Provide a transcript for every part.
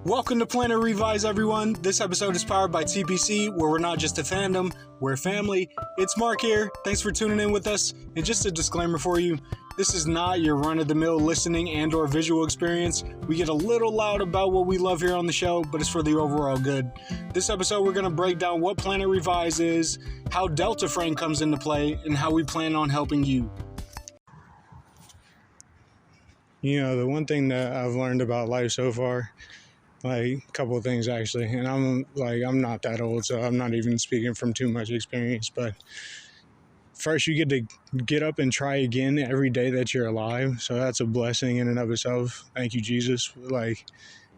Welcome to Planet Revise, everyone. This episode is powered by TPC, where we're not just a fandom, we're family. It's Mark here. Thanks for tuning in with us. And just a disclaimer for you, this is not your run-of-the-mill listening and or visual experience. We get a little loud about what we love here on the show, but it's for the overall good. This episode, we're going to break down what Planet Revise is, how dltaframe comes into play, and how we plan on helping you. You know, the one thing that I've learned about life so far, like a couple of things actually, and I'm not that old, so I'm not even speaking from too much experience, but first you get to get up and try again every day that you're alive, so that's a blessing in and of itself. Thank you, Jesus.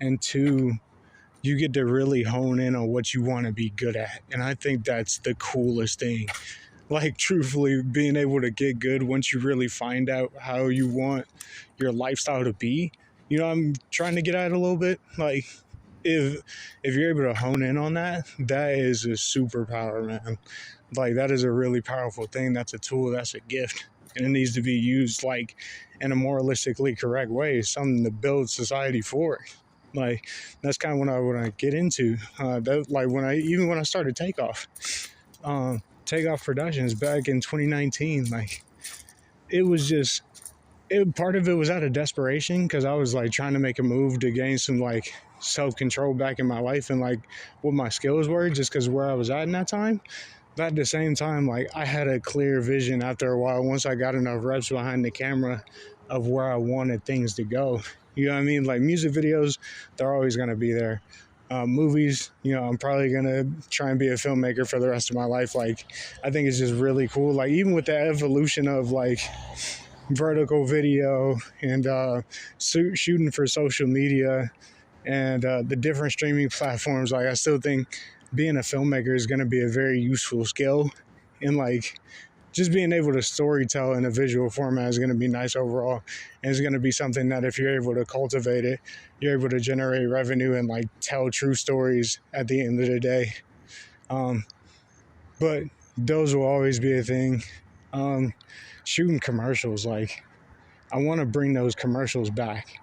And two, you get to really hone in on what you want to be good at, and I think that's the coolest thing. Like, truthfully, being able to get good once you really find out how you want your lifestyle to be. You know, I'm trying to get at it a little bit. Like, if you're able to hone in on that, that is a superpower, man. Like, that is a really powerful thing. That's a tool. That's a gift. And it needs to be used, like, in a moralistically correct way. It's something to build society for. Like, that's kind of what I want to get into. When I started Takeoff Productions back in 2019, like, it was just... part of it was out of desperation because I was like trying to make a move to gain some like self-control back in my life and like what my skills were, just because where I was at in that time. But at the same time, like, I had a clear vision after a while, once I got enough reps behind the camera, of where I wanted things to go. You know what I mean? Like, music videos, they're always going to be there. Movies, you know, I'm probably going to try and be a filmmaker for the rest of my life. Like, I think it's just really cool. Like, even with the evolution of like vertical video and shooting for social media and the different streaming platforms, like, I still think being a filmmaker is going to be a very useful skill, and like just being able to storytell in a visual format is going to be nice overall, and it's going to be something that if you're able to cultivate it, you're able to generate revenue and like tell true stories at the end of the day. But those will always be a thing. Shooting commercials, like, I want to bring those commercials back.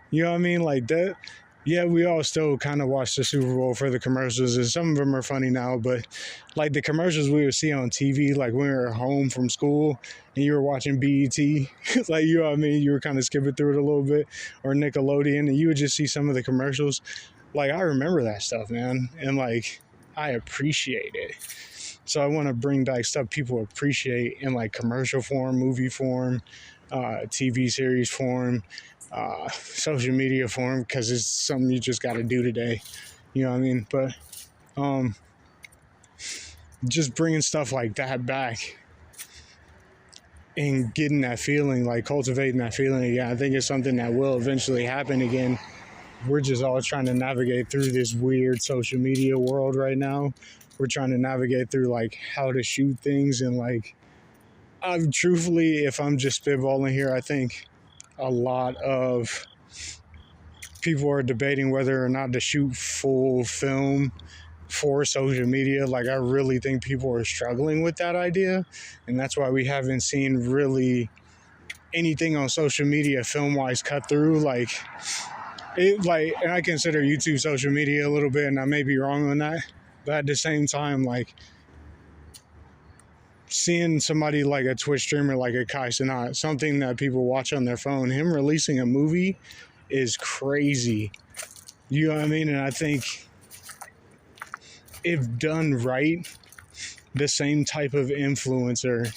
You know what I mean? Like that. Yeah, we all still kind of watch the Super Bowl for the commercials, and some of them are funny now, but like the commercials we would see on TV, like when we were home from school and you were watching BET, like, you know what I mean? You were kind of skipping through it a little bit, or Nickelodeon, and you would just see some of the commercials. Like, I remember that stuff, man, and like, I appreciate it. So I want to bring back stuff people appreciate in like commercial form, movie form, TV series form, social media form, because it's something you just got to do today. You know what I mean? But just bringing stuff like that back and getting that feeling, like cultivating that feeling again, I think it's something that will eventually happen again. We're just all trying to navigate through this weird social media world right now. We're trying to navigate through like how to shoot things, and like, truthfully, if I'm just spitballing here, I think a lot of people are debating whether or not to shoot full film for social media. Like, I really think people are struggling with that idea, and that's why we haven't seen really anything on social media film-wise cut through. And I consider YouTube social media a little bit, and I may be wrong on that. But at the same time, like, seeing somebody like a Twitch streamer like a Kai Cenat, something that people watch on their phone, him releasing a movie is crazy. You know what I mean? And I think if done right, the same type of influencer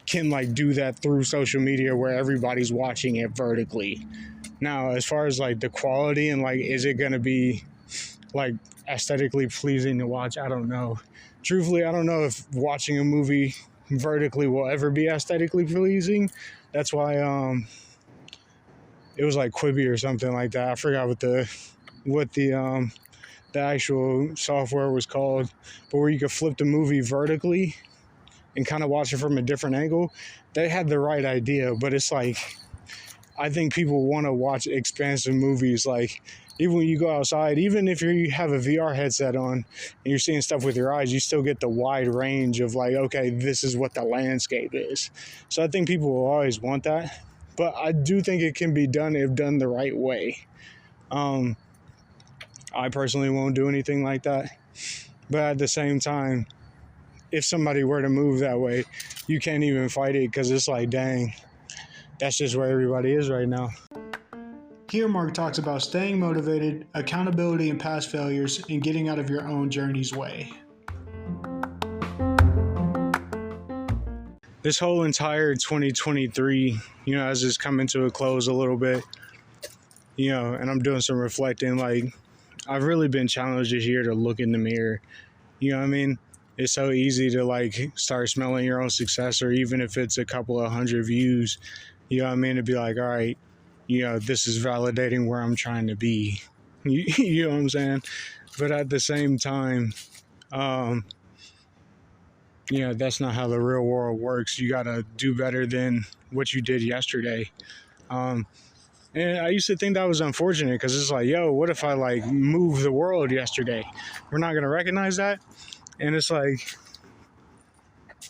can like do that through social media where everybody's watching it vertically. Now, as far as like the quality and like, is it going to be like aesthetically pleasing to watch? I don't know. Truthfully, I don't know if watching a movie vertically will ever be aesthetically pleasing. That's why it was like Quibi or something like that. I forgot what the actual software was called, but where you could flip the movie vertically and kind of watch it from a different angle. They had the right idea, but it's like, I think people want to watch expansive movies. Like, even when you go outside, even if you have a VR headset on and you're seeing stuff with your eyes, you still get the wide range of like, okay, this is what the landscape is. So I think people will always want that, but I do think it can be done if done the right way. I personally won't do anything like that. But at the same time, if somebody were to move that way, you can't even fight it because it's like, dang, that's just where everybody is right now. Here, Marq talks about staying motivated, accountability and past failures, and getting out of your own journey's way. This whole entire 2023, as it's coming to a close a little bit, and I'm doing some reflecting, like, I've really been challenged this year to look in the mirror. You know what I mean? It's so easy to like start smelling your own success, or even if it's a couple of hundred views, you know what I mean? To be like, all right, this is validating where I'm trying to be. You know what I'm saying? But at the same time, that's not how the real world works. You got to do better than what you did yesterday. And I used to think that was unfortunate because it's like, yo, what if I like moved the world yesterday? We're not going to recognize that. And it's like,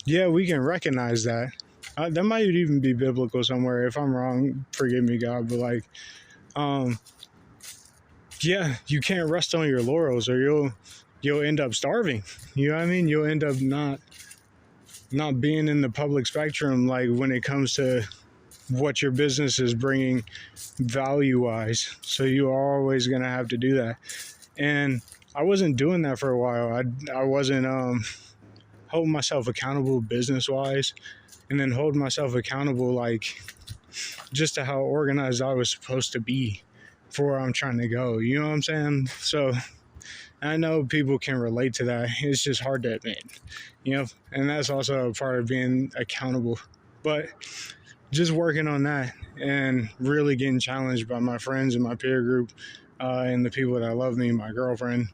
yeah, we can recognize that. That might even be biblical somewhere. If I'm wrong, forgive me, God. But like, yeah, you can't rest on your laurels, or you'll end up starving. You know what I mean? You'll end up not being in the public spectrum, like when it comes to what your business is bringing value-wise. So you are always gonna have to do that. And I wasn't doing that for a while. I wasn't holding myself accountable business-wise, and then holding myself accountable like just to how organized I was supposed to be for where I'm trying to go. You know what I'm saying? So I know people can relate to that. It's just hard to admit, and that's also a part of being accountable. But just working on that and really getting challenged by my friends and my peer group and the people that love me, my girlfriend,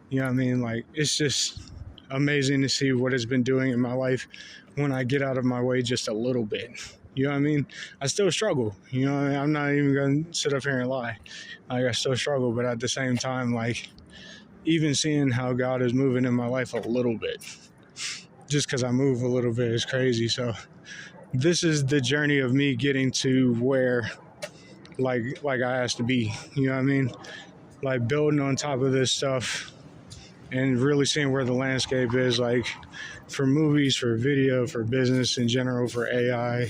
you know what I mean? Like, it's just amazing to see what it's been doing in my life when I get out of my way just a little bit. You know what I mean? I still struggle. I'm not even going to sit up here and lie. Like, I still struggle, but at the same time, like, even seeing how God is moving in my life a little bit, just because I move a little bit, is crazy. So this is the journey of me getting to where, like I has to be. You know what I mean? Like, building on top of this stuff and really seeing where the landscape is, like, for movies, for video, for business in general, for AI,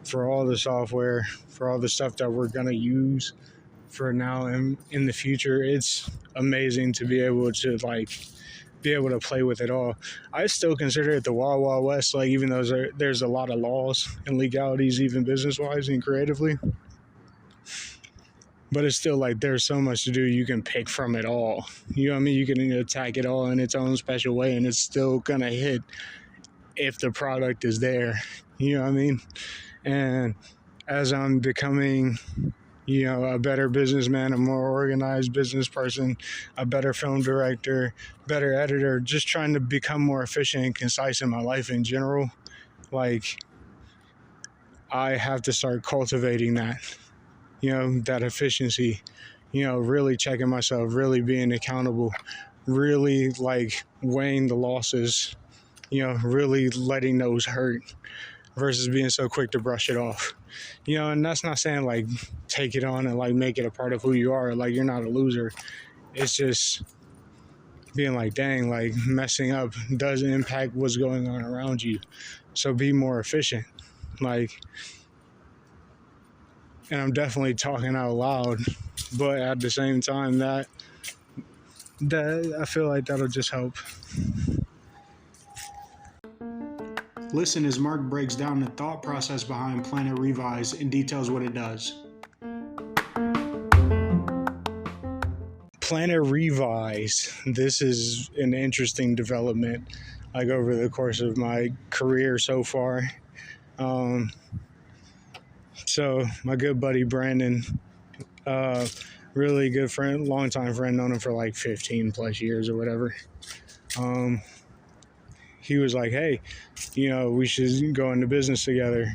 for all the software, for all the stuff that we're going to use for now and in the future. It's amazing to be able to play with it all. I still consider it the Wild Wild West, like, even though there's a lot of laws and legalities, even business-wise and creatively. But it's still like there's so much to do. You can pick from it all. You know what I mean? You can attack it all in its own special way, and it's still going to hit if the product is there. You know what I mean? And as I'm becoming, a better businessman, a more organized business person, a better film director, better editor, just trying to become more efficient and concise in my life in general, like, I have to start cultivating that, that efficiency, really checking myself, really being accountable, really like weighing the losses, really letting those hurt versus being so quick to brush it off. And that's not saying like take it on and like make it a part of who you are, like you're not a loser. It's just being like, dang, like messing up does impact what's going on around you. So be more efficient. Like, and I'm definitely talking out loud, but at the same time that I feel like that'll just help. Listen as Marq breaks down the thought process behind Planet Revise and details what it does. Planet Revise, this is an interesting development, like over the course of my career so far. So my good buddy Brandon, really good friend, longtime friend, known him for like 15 plus years or whatever. He was like, hey, we should go into business together.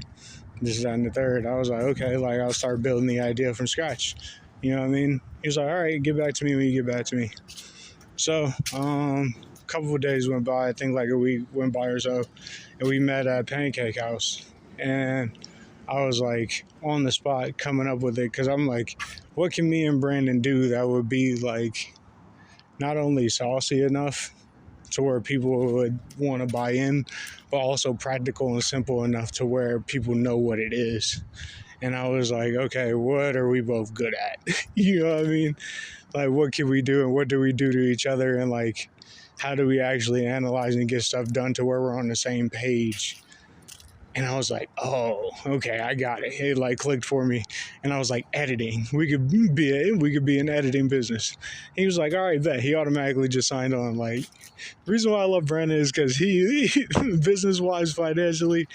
This, that, and the third. I was like, okay, like I'll start building the idea from scratch. You know what I mean? He was like, all right, get back to me when you get back to me. So a couple of days went by, I think like a week went by or so, and we met at Pancake House. And I was like on the spot coming up with it, because I'm like, what can me and Brandon do that would be like not only saucy enough to where people would want to buy in, but also practical and simple enough to where people know what it is. And I was like, okay, what are we both good at? You know what I mean? Like, what can we do and what do we do to each other? And like, how do we actually analyze and get stuff done to where we're on the same page? And I was like, oh, okay, I got it. It like clicked for me. And I was like, editing. We could be an editing business. He was like, all right, bet. He automatically just signed on. Like, the reason why I love Brandon is because he business wise, financially,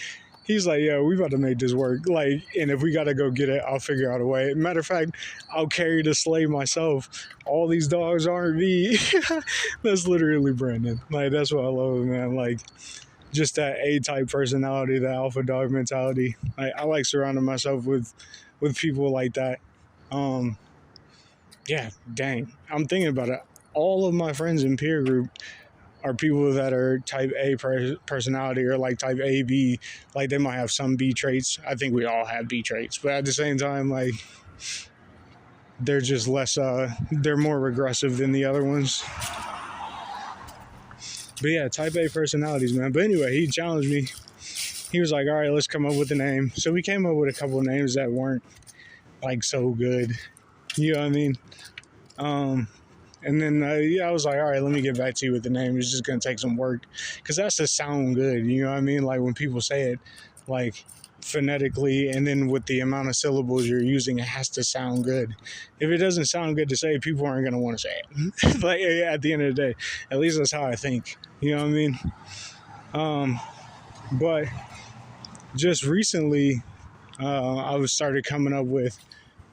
he's like, yeah, we about to make this work. Like, and if we got to go get it, I'll figure out a way. Matter of fact, I'll carry the sleigh myself. All these dogs aren't me. That's literally Brandon. Like, that's what I love, man. Like, just that A-type personality, that alpha dog mentality. I like surrounding myself with people like that. Yeah, dang. I'm thinking about it. All of my friends in peer group are people that are type A personality or like type A, B. Like they might have some B traits. I think we all have B traits. But at the same time, like they're just less, they're more regressive than the other ones. But yeah, type A personalities, man. But anyway, he challenged me. He was like, all right, let's come up with a name. So we came up with a couple of names that weren't like so good. You know what I mean? And then, I was like, all right, let me get back to you with the name. It's just going to take some work. Because that's to sound good. You know what I mean? Like when people say it, like phonetically, and then with the amount of syllables you're using, it has to sound good. If it doesn't sound good to say, people aren't going to want to say it. Like at the end of the day, at least that's how I think. You know what I mean? But just recently, I was started coming up with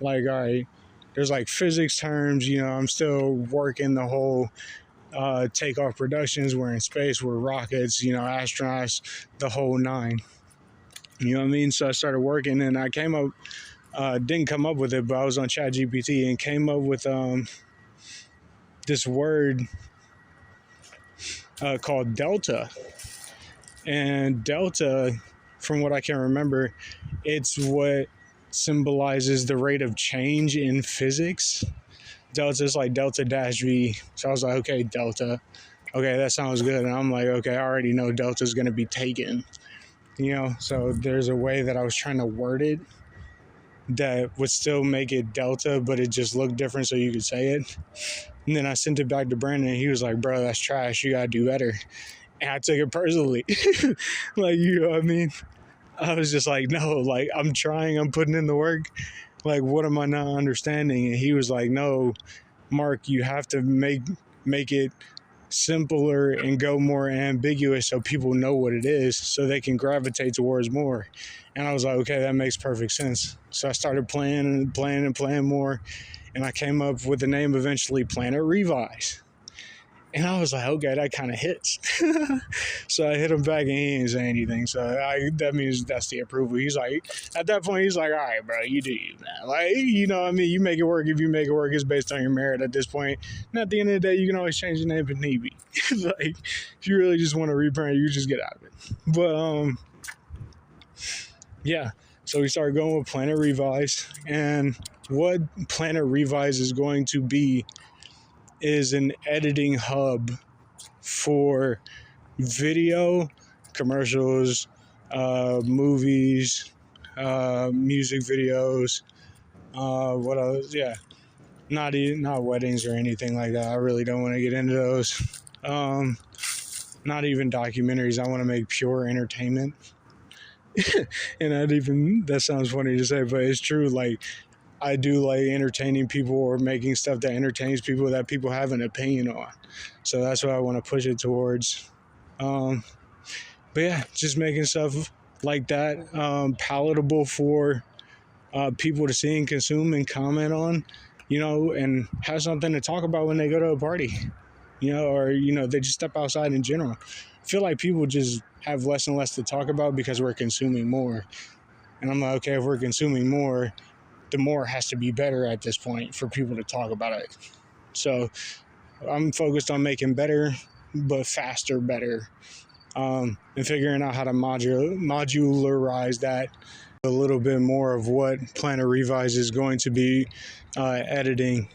like, all right, there's like physics terms, you know, I'm still working the whole takeoff productions. We're in space, we're rockets, you know, astronauts, the whole nine. You know what I mean? So I started working and I came up, didn't come up with it, but I was on ChatGPT and came up with this word called delta. And delta, from what I can remember, it's what symbolizes the rate of change in physics. Delta is like delta dash V. So I was like, okay, delta. Okay, that sounds good. And I'm like, okay, I already know delta is going to be taken. You know, so there's a way that I was trying to word it that would still make it delta, but it just looked different so you could say it. And then I sent it back to Brandon and he was like, bro, that's trash. You got to do better. And I took it personally. Like, you know what I mean? I was just like, no, like, I'm trying, I'm putting in the work. Like, what am I not understanding? And he was like, no, Marq, you have to make it simpler and go more ambiguous so people know what it is so they can gravitate towards more. And I was like, okay, that makes perfect sense. So I started playing more. And I came up with the name eventually, Planet Revise. And I was like, okay, that kind of hits. So I hit him back and he didn't say anything. So that means that's the approval. He's like, at that point, he's like, all right, bro, you do you, man. Like, you know what I mean? You make it work. If you make it work, it's based on your merit at this point. And at the end of the day, you can always change the name if need be. Like, if you really just want to rebrand, you just get out of it. But, yeah. So we started going with Planet Revise. And what Planet Revise is going to be is an editing hub for video, commercials, movies, music videos, what else? Yeah, not weddings or anything like that. I really don't want to get into those. Not even documentaries. I want to make pure entertainment. And that sounds funny to say, but it's true. Like, I do like entertaining people or making stuff that entertains people that people have an opinion on. So that's what I want to push it towards. But yeah, just making stuff like that palatable for people to see and consume and comment on, you know, and have something to talk about when they go to a party, you know, or, you know, they just step outside in general. I feel like people just have less and less to talk about because we're consuming more. And I'm like, okay, if we're consuming more, the more has to be better at this point for people to talk about it. So I'm focused on making better, but faster better, and figuring out how to modularize that a little bit more of what Planet Revise is going to be editing.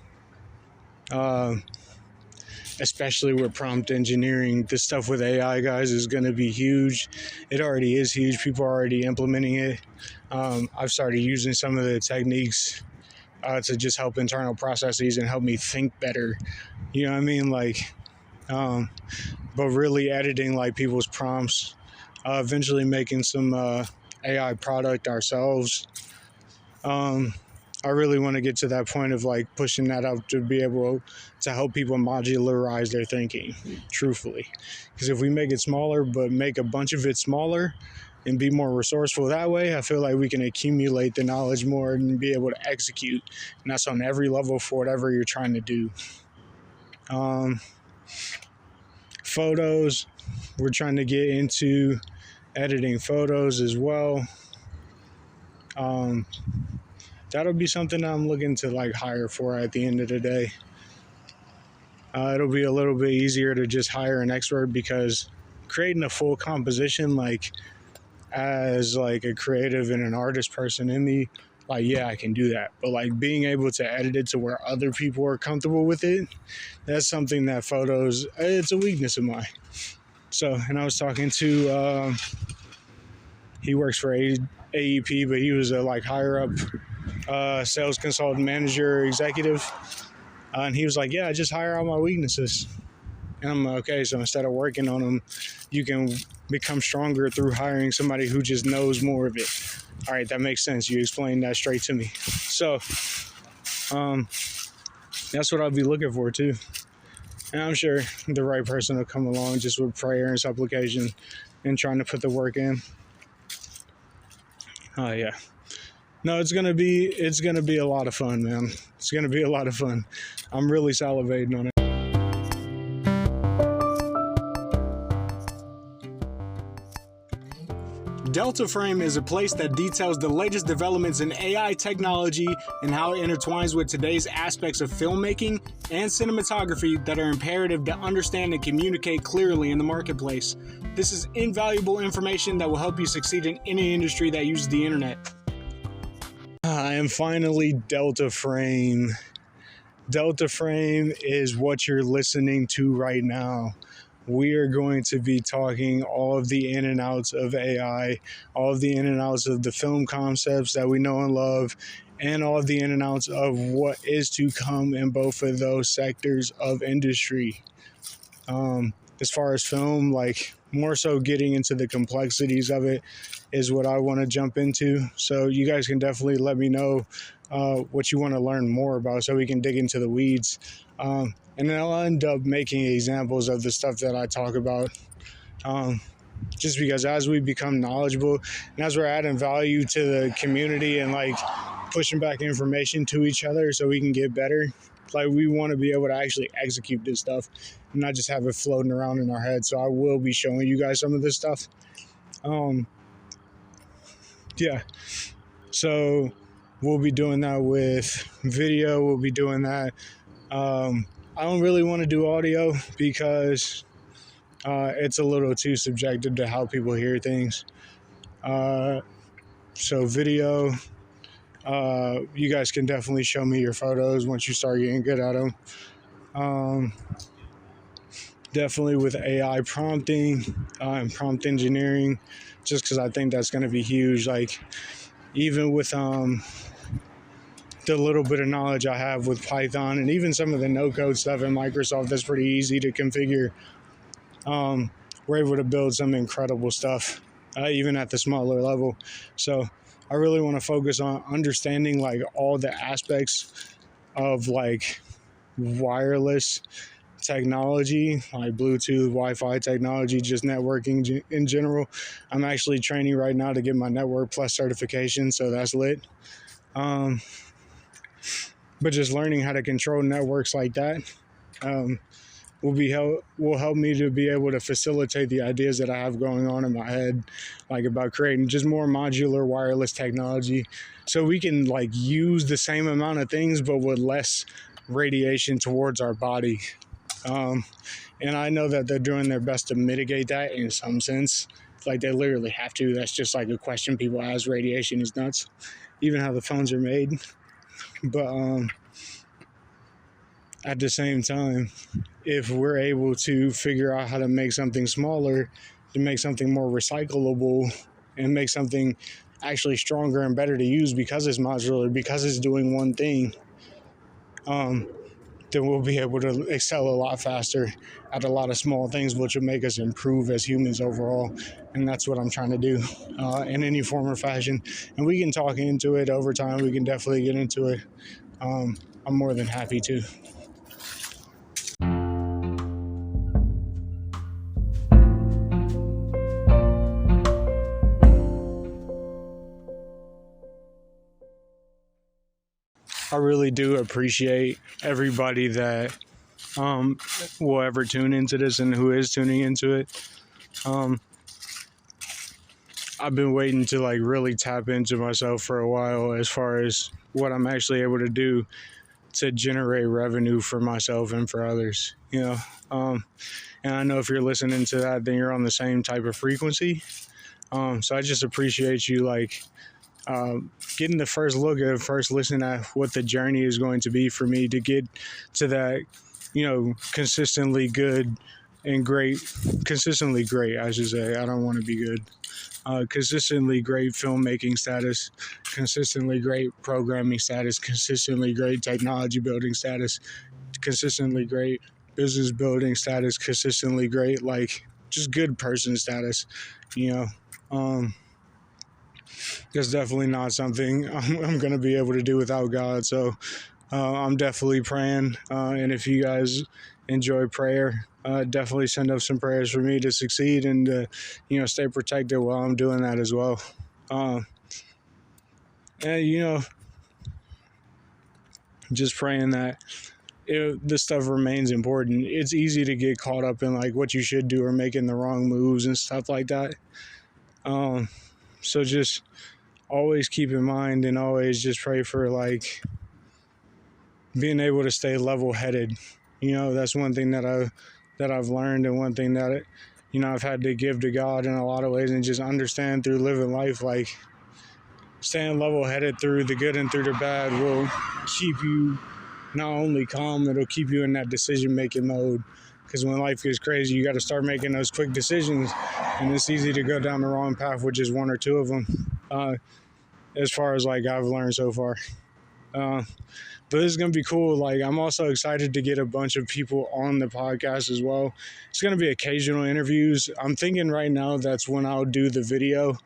especially with prompt engineering. This stuff with AI, guys, is going to be huge. It already is huge. People are already implementing it. I've started using some of the techniques to just help internal processes and help me think better. You know what I mean? But really editing like people's prompts, eventually making some AI product ourselves. I really want to get to that point of like pushing that out to be able to help people modularize their thinking, truthfully. Because if we make it smaller, but make a bunch of it smaller and be more resourceful that way, I feel like we can accumulate the knowledge more and be able to execute. And that's on every level for whatever you're trying to do. Photos, we're trying to get into editing photos as well. That'll be something that I'm looking to like hire for at the end of the day. It'll be a little bit easier to just hire an expert, because creating a full composition, like as like a creative and an artist person in me, like, yeah, I can do that. But like being able to edit it to where other people are comfortable with it, that's something that photos, it's a weakness of mine. So, and I was talking to, he works for AEP, but he was a like higher up sales consultant, manager, executive. And he was like, yeah, I just hire all my weaknesses. And I'm like, okay, so instead of working on them, you can become stronger through hiring somebody who just knows more of it. All right, that makes sense. You explained that straight to me. So that's what I'll be looking for too. And I'm sure the right person will come along just with prayer and supplication and trying to put the work in. Oh yeah. No, it's gonna be a lot of fun, man. It's gonna be a lot of fun. I'm really salivating on it. dltaframe is a place that details the latest developments in AI technology and how it intertwines with today's aspects of filmmaking and cinematography that are imperative to understand and communicate clearly in the marketplace. This is invaluable information that will help you succeed in any industry that uses the internet. I am finally dltaframe. dltaframe is what you're listening to right now. We are going to be talking all of the in and outs of AI, all of the in and outs of the film concepts that we know and love, and all of the in and outs of what is to come in both of those sectors of industry. As far as film, like more so getting into the complexities of it is what I want to jump into. So you guys can definitely let me know what you want to learn more about so we can dig into the weeds. And then I'll end up making examples of the stuff that I talk about. Just because as we become knowledgeable and as we're adding value to the community and like pushing back information to each other so we can get better, like we want to be able to actually execute this stuff and not just have it floating around in our head. So I will be showing you guys some of this stuff. Yeah. So we'll be doing that with video. We'll be doing that. I don't really want to do audio because it's a little too subjective to how people hear things. So video, you guys can definitely show me your photos once you start getting good at them. Definitely with AI prompting and prompt engineering, just because I think that's going to be huge. Like even with the little bit of knowledge I have with Python and even some of the no-code stuff in Microsoft that's pretty easy to configure, we're able to build some incredible stuff, even at the smaller level. So I really want to focus on understanding like all the aspects of like wireless technology, like Bluetooth, Wi-Fi technology, just networking in general. I'm actually training right now to get my Network Plus certification, so that's lit. But just learning how to control networks like that will help me to be able to facilitate the ideas that I have going on in my head, like about creating just more modular wireless technology, so we can like use the same amount of things but with less radiation towards our body. And I know that they're doing their best to mitigate that in some sense. Like they literally have to. That's just like a question people ask. Radiation is nuts, even how the phones are made. But at the same time, if we're able to figure out how to make something smaller, to make something more recyclable, and make something actually stronger and better to use because it's modular, because it's doing one thing, then we'll be able to excel a lot faster at a lot of small things, which will make us improve as humans overall. And that's what I'm trying to do in any form or fashion. And we can talk into it over time. We can definitely get into it. I'm more than happy to. I really do appreciate everybody that will ever tune into this and who is tuning into it. I've been waiting to like really tap into myself for a while as far as what I'm actually able to do to generate revenue for myself and for others, and I know if you're listening to that, then you're on the same type of frequency. So I just appreciate you getting the first look at, first listen at what the journey is going to be for me to get to that, consistently good and great, consistently great, I should say. I don't want to be good. Consistently great filmmaking status, consistently great programming status, consistently great technology building status, consistently great business building status, consistently great, just good person status, That's definitely not something I'm going to be able to do without God. So I'm definitely praying. And if you guys enjoy prayer, definitely send up some prayers for me to succeed and, stay protected while I'm doing that as well. And, just praying that this stuff remains important. It's easy to get caught up in what you should do or making the wrong moves and stuff like that. So just always keep in mind and always just pray for being able to stay level-headed. That's one thing that I've learned, and one thing that I've had to give to God in a lot of ways, and just understand through living life, staying level-headed through the good and through the bad will keep you not only calm, it'll keep you in that decision-making mode. Because when life gets crazy, you got to start making those quick decisions, and it's easy to go down the wrong path with just one or two of them. As far as I've learned so far. But this is going to be cool. I'm also excited to get a bunch of people on the podcast as well. It's going to be occasional interviews. I'm thinking right now that's when I'll do the video,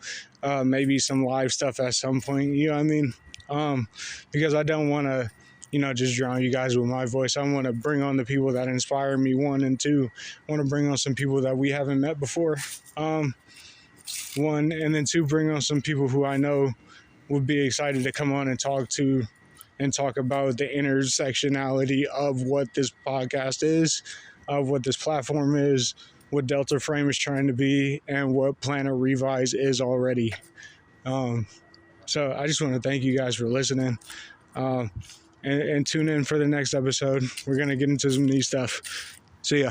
maybe some live stuff at some point, you know what I mean? Because I don't want to, just drown you guys with my voice. I want to bring on the people that inspire me, one, and two, I want to bring on some people that we haven't met before. One, and then two, bring on some people who I know would be excited to come on and talk about the intersectionality of what this podcast is, of what this platform is, what dltaframe is trying to be, and what Planet Revise is already. So I just want to thank you guys for listening, and tune in for the next episode. We're going to get into some new stuff. See ya.